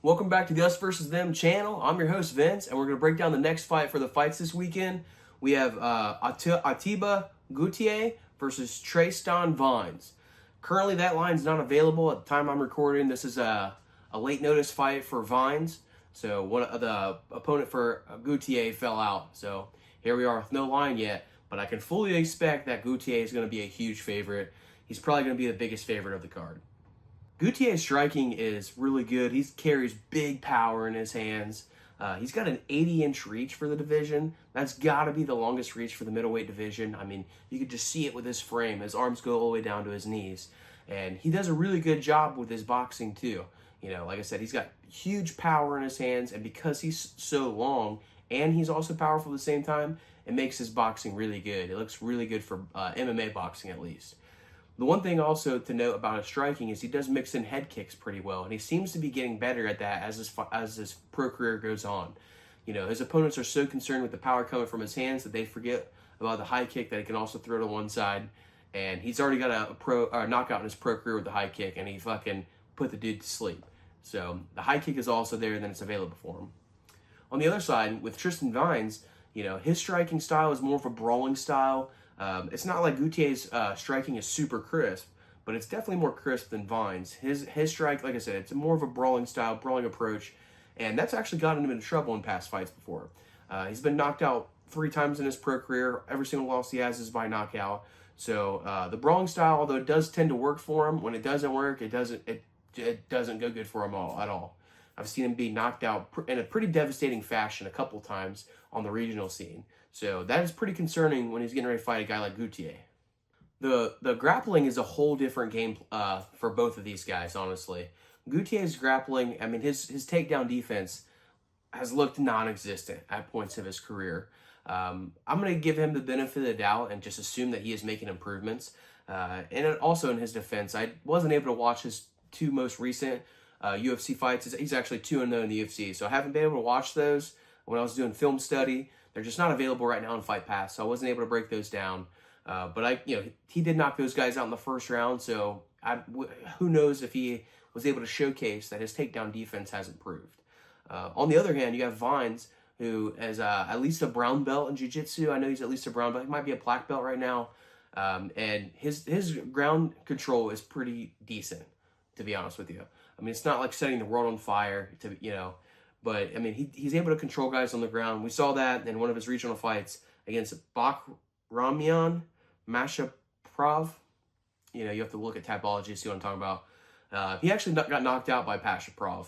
Welcome back to the Us versus Them channel. I'm your host Vince, and we're going to break down the next fight for the fights this weekend. We have Ateba Gautier versus Tre'ston Vines. Currently, that line's not available at the time I'm recording. This is a late notice fight for Vines, so one of the opponent for Gautier fell out. So here we are with no line yet, but I can fully expect that Gautier is going to be a huge favorite. He's probably going to be the biggest favorite of the card. Gautier's striking is really good. He carries big power in his hands. He's got an 80-inch reach for the division. That's got to be the longest reach for the middleweight division. I mean, you could just see it with his frame. His arms go all the way down to his knees. And he does a really good job with his boxing, too. You know, like I said, he's got huge power in his hands. And because he's so long and he's also powerful at the same time, it makes his boxing really good. It looks really good for MMA boxing, at least. The one thing also to note about his striking is he does mix in head kicks pretty well, and he seems to be getting better at that as his pro career goes on. You know, his opponents are so concerned with the power coming from his hands that they forget about the high kick that he can also throw to one side. And he's already got a knockout in his pro career with the high kick, and he fucking put the dude to sleep. So the high kick is also there, and then it's available for him. On the other side, with Tre'ston Vines, you know, his striking style is more of a brawling style. It's not like Gautier's striking is super crisp, but it's definitely more crisp than Vines. His strike, like I said, it's more of a brawling style, brawling approach, and that's actually gotten him into trouble in past fights before. He's been knocked out 3 times in his pro career. Every single loss he has is by knockout. So the brawling style, although it does tend to work for him, when it doesn't work, it doesn't go good for him at all. I've seen him be knocked out in a pretty devastating fashion a couple times on the regional scene. So that is pretty concerning when he's getting ready to fight a guy like Gautier. The grappling is a whole different game for both of these guys, honestly. Gautier's grappling, I mean, his takedown defense has looked non-existent at points of his career. I'm going to give him the benefit of the doubt and just assume that he is making improvements. And also in his defense, I wasn't able to watch his 2 most recent UFC fights. He's actually 2-0 in the UFC, so I haven't been able to watch those when I was doing film study. They're just not available right now on Fight Pass, so I wasn't able to break those down. But he did knock those guys out in the first round, so who knows if he was able to showcase that his takedown defense has improved. On the other hand, you have Vines, who is at least a brown belt in jiu-jitsu. I know he's at least a brown belt. He might be a black belt right now. And his ground control is pretty decent, to be honest with you. I mean, it's not like setting the world on fire, but, I mean, he's able to control guys on the ground. We saw that in one of his regional fights against Bakramian Mashaprov. You know, you have to look at typology to see what I'm talking about. He actually got knocked out by Mashaprov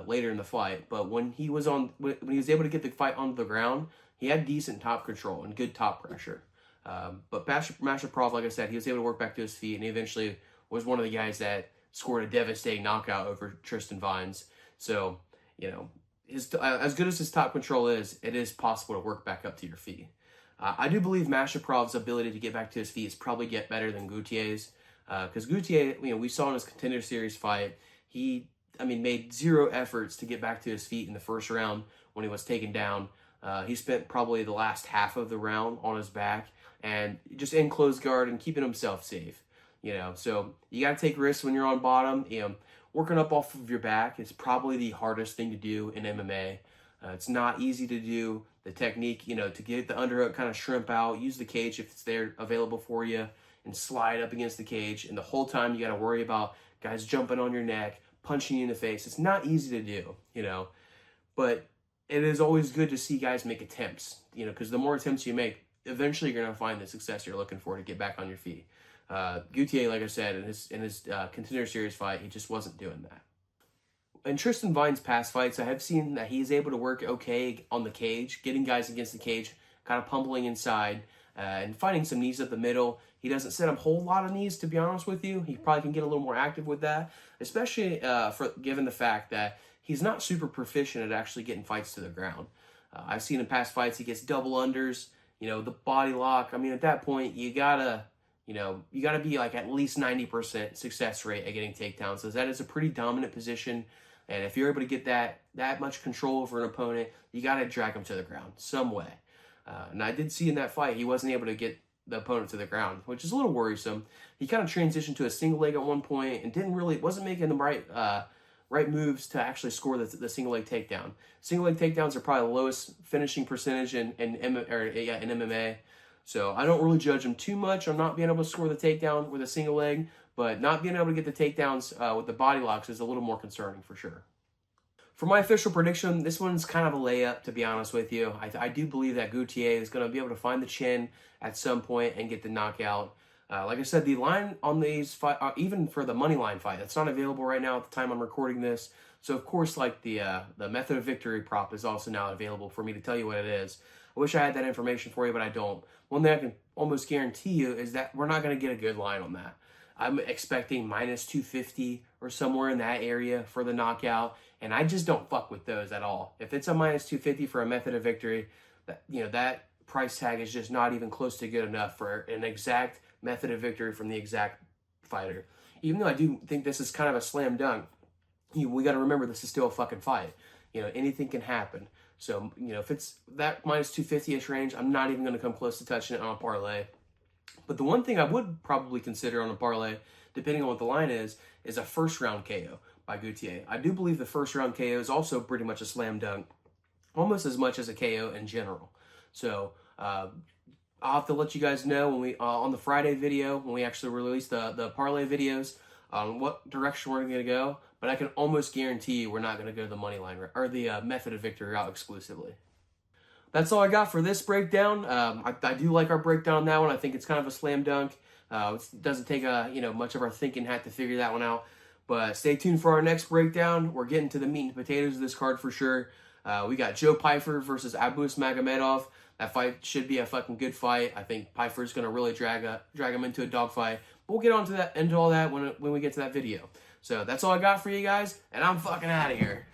later in the fight. But when he was when he was able to get the fight onto the ground, he had decent top control and good top pressure. But Mashaprov, like I said, he was able to work back to his feet, and he eventually was one of the guys that scored a devastating knockout over Tre'ston Vines. So, you know, as good as his top control is, it is possible to work back up to your feet. I do believe Mashaprov's ability to get back to his feet is probably better than Gautier's. Because Gautier, you know, we saw in his Contender Series fight, he made 0 efforts to get back to his feet in the first round when he was taken down. He spent probably the last half of the round on his back and just in closed guard and keeping himself safe. You know, so you got to take risks when you're on bottom. You know, working up off of your back is probably the hardest thing to do in MMA. It's not easy to do. The technique, you know, to get the underhook kind of shrimp out, use the cage if it's there available for you, and slide up against the cage. And the whole time you got to worry about guys jumping on your neck, punching you in the face. It's not easy to do, you know. But it is always good to see guys make attempts, you know, because the more attempts you make, eventually you're going to find the success you're looking for to get back on your feet. Gautier, like I said, in his Contender Series fight, he just wasn't doing that. In Tre'ston Vines' past fights, I have seen that he's able to work okay on the cage, getting guys against the cage, kind of pummeling inside, and finding some knees up the middle. He doesn't set up a whole lot of knees, to be honest with you. He probably can get a little more active with that, especially given the fact that he's not super proficient at actually getting fights to the ground. I've seen in past fights he gets double unders, you know, the body lock. I mean, at that point, you gotta be like at least 90% success rate at getting takedowns. So that is a pretty dominant position. And if you're able to get that much control over an opponent, you got to drag him to the ground some way. And I did see in that fight, he wasn't able to get the opponent to the ground, which is a little worrisome. He kind of transitioned to a single leg at one point and wasn't making the right right moves to actually score the single leg takedown. Single leg takedowns are probably the lowest finishing percentage in MMA. So I don't really judge him too much on not being able to score the takedown with a single leg, but not being able to get the takedowns with the body locks is a little more concerning for sure. For my official prediction, this one's kind of a layup, to be honest with you. I do believe that Gautier is going to be able to find the chin at some point and get the knockout. Like I said, the line on these fight, even for the money line fight, it's not available right now at the time I'm recording this. So of course, like the method of victory prop is also now available for me to tell you what it is. I wish I had that information for you, but I don't. One thing I can almost guarantee you is that we're not going to get a good line on that. I'm expecting minus 250 or somewhere in that area for the knockout, and I just don't fuck with those at all. If it's a minus 250 for a method of victory, that price tag is just not even close to good enough for an exact method of victory from the exact fighter. Even though I do think this is kind of a slam dunk, we got to remember this is still a fucking fight. Anything can happen. So, if it's that minus 250-ish range, I'm not even going to come close to touching it on a parlay. But the one thing I would probably consider on a parlay, depending on what the line is a first round KO by Gautier. I do believe the first round KO is also pretty much a slam dunk, almost as much as a KO in general. So I'll have to let you guys know when we on the Friday video, when we actually release the parlay videos, on what direction we're going to go. But I can almost guarantee you we're not going to go the money line or the method of victory route exclusively. That's all I got for this breakdown. I do like our breakdown on that one. I think it's kind of a slam dunk. It doesn't take much of our thinking hat to figure that one out. But stay tuned for our next breakdown. We're getting to the meat and potatoes of this card for sure. We got Joe Pyfer versus Abus Magomedov. That fight should be a fucking good fight. I think Pyfer's going to really drag him into a dogfight. But we'll get into all that when we get to that video. So that's all I got for you guys, and I'm fucking out of here.